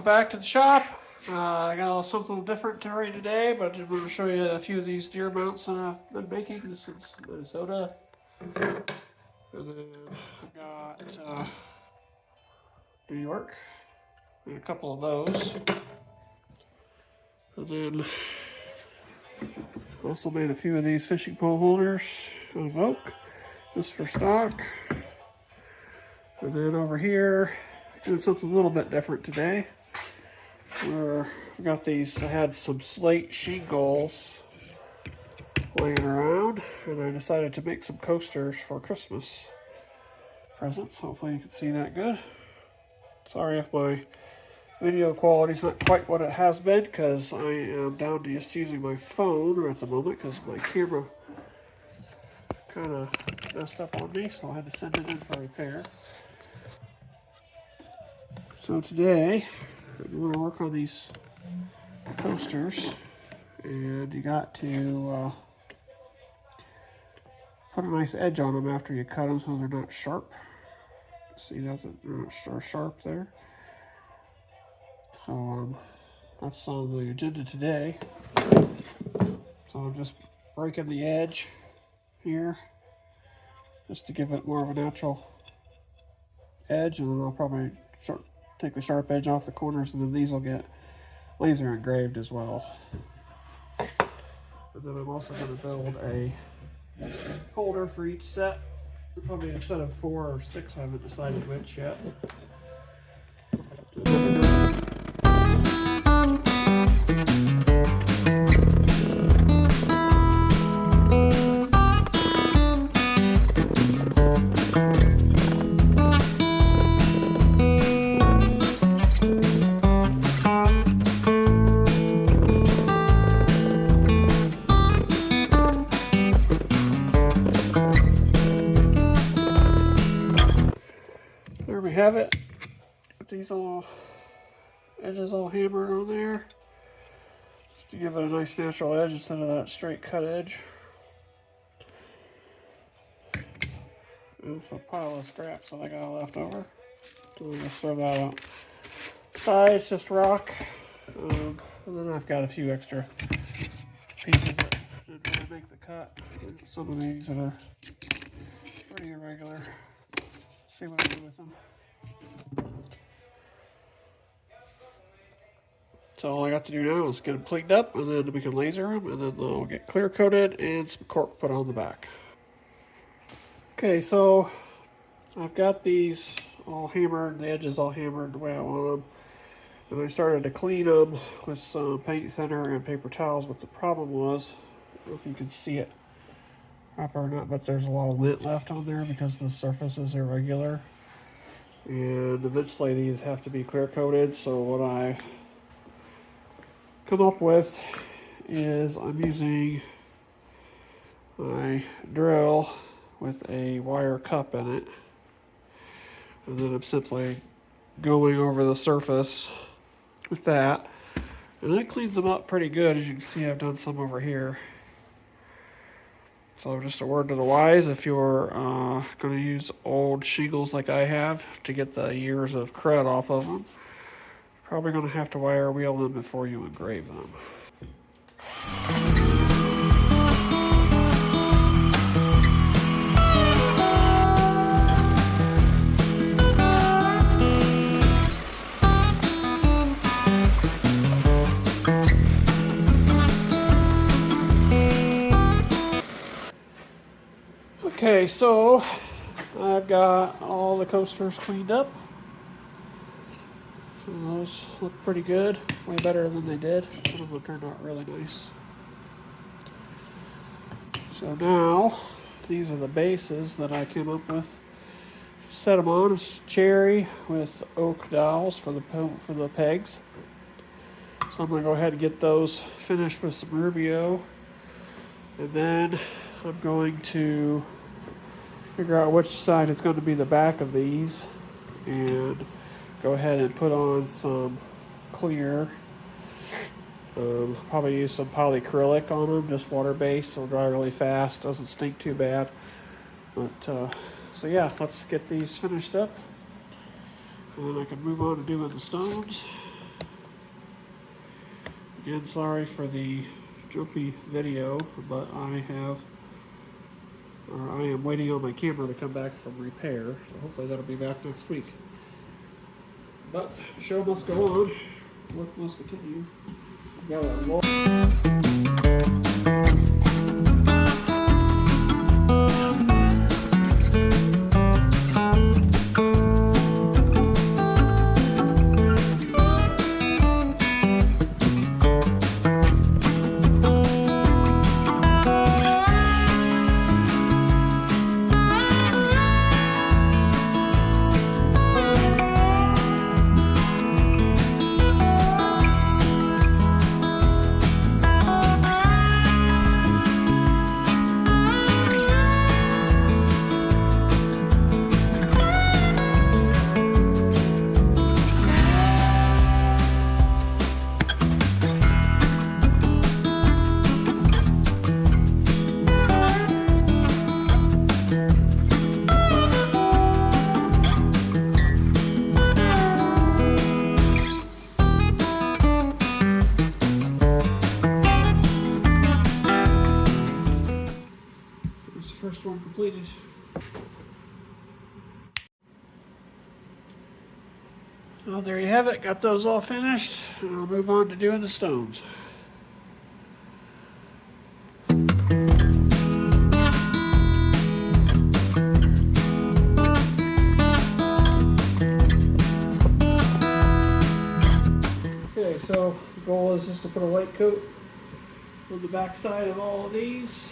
back to the shop. I got a little something different to read today, but I'm going to show you a few of these deer mounts that I've been making. This is Minnesota. And then I've got New York, and a couple of those. And then also made a few of these fishing pole holders out of oak, just for stock. And then over here, doing something a little bit different today. Where I got these, I had some slate shingles laying around, and I decided to make some coasters for Christmas presents. Hopefully you can see that good. Sorry if my video quality is not quite what it has been, because I am down to just using my phone at the moment, because my camera kind of messed up on me, so I had to send it in for repair. So today, I'm going to work on these coasters, and you got to put a nice edge on them after you cut them so they're not sharp. See that they're not sharp there. So that's on the agenda today. So I'm just breaking the edge here, just to give it more of a natural edge, and then I'll probably take the sharp edge off the corners, and then these will get laser engraved as well. And then I'm also going to build a holder for each set. Probably a set of 4 or 6, I haven't decided which yet. There we have it. With these edges all hammered on there, just to give it a nice natural edge instead of that straight cut edge. There's a pile of scraps that I got left over, so we'll just throw that out. Side, it's just rock, and then I've got a few extra pieces that didn't really make the cut. And some of these that are pretty irregular. See what I do with them. So all I got to do now is get them cleaned up, and then we can laser them, and then they'll get clear coated and some cork put on the back. Okay, so I've got these all hammered, the edges all hammered the way I want them. And I started to clean them with some paint thinner and paper towels, but the problem was, I don't know if you can see it proper or not, but there's a lot of lint left on there because the surface is irregular. And eventually these have to be clear coated, so what I come up with is I'm using my drill with a wire cup in it, and then I'm simply going over the surface with that, and that cleans them up pretty good. As you can see, I've done some over here. So just a word to the wise, if you're going to use old shingles like I have to get the years of crud off of them, you're probably going to have to wire wheel them before you engrave them. Okay, so I've got all the coasters cleaned up. And those look pretty good, way better than they did. Some of them turned out really nice. So now, these are the bases that I came up with. Set them on. It's cherry with oak dowels for the pegs. So I'm going to go ahead and get those finished with some Rubio. And then I'm going to figure out which side is going to be the back of these, and go ahead and put on some clear. Probably use some polyacrylic on them, just water-based. It'll dry really fast, doesn't stink too bad. But so yeah, let's get these finished up, and then I can move on to doing the stones. Again, sorry for the jumpy video, but I am waiting on my camera to come back from repair, so hopefully that'll be back next week. But the show must go on. Work must continue. Got a roll. First one completed. Well, there you have it. Got those all finished. And I'll move on to doing the stones. Okay, so the goal is just to put a light coat on the back side of all of these.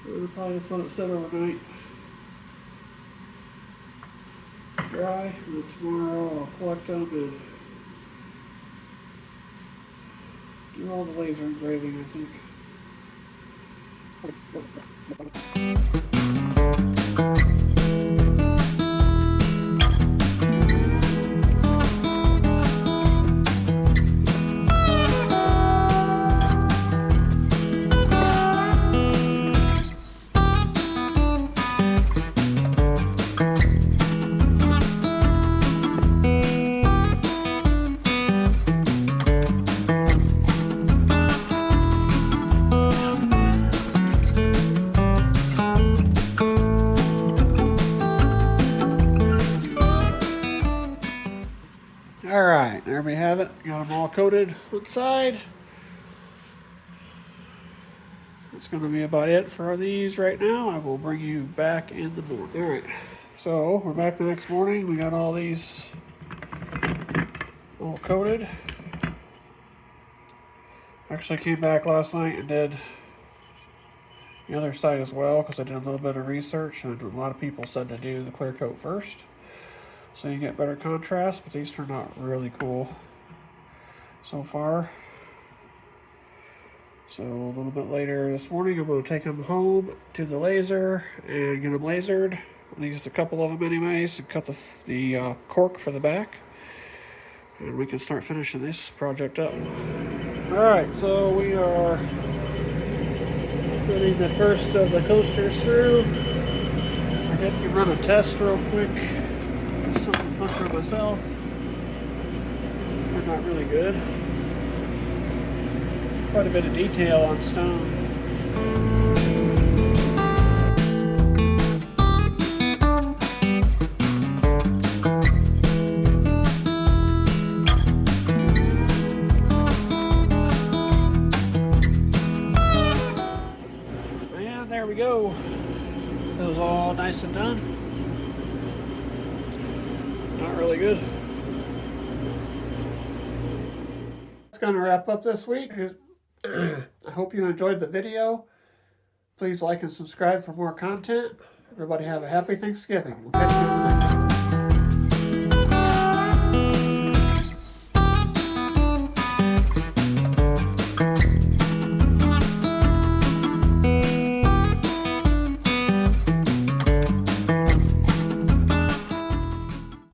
We'll probably just let it sit overnight, dry, and then tomorrow I'll collect them and do all the laser engraving, I think. Alright, there we have it. Got them all coated on the side. That's going to be about it for these right now. I will bring you back in the morning. Alright, so we're back the next morning. We got all these all coated. Actually came back last night and did the other side as well because I did a little bit of research and a lot of people said to do the clear coat first, so you get better contrast, but these turned out really cool so far. So a little bit later this morning, I'm going to take them home to the laser and get them lasered. I used a couple of them anyways, and cut the cork for the back. And we can start finishing this project up. Alright, so we are putting the first of the coasters through. I had to run a test real quick. Something fun for myself. They're not really good. Quite a bit of detail on stone. And there we go. That was all nice and done. Not really good. That's going to wrap up this week. I hope you enjoyed the video. Please like and subscribe for more content. Everybody have a happy Thanksgiving. We'll catch you in the next one.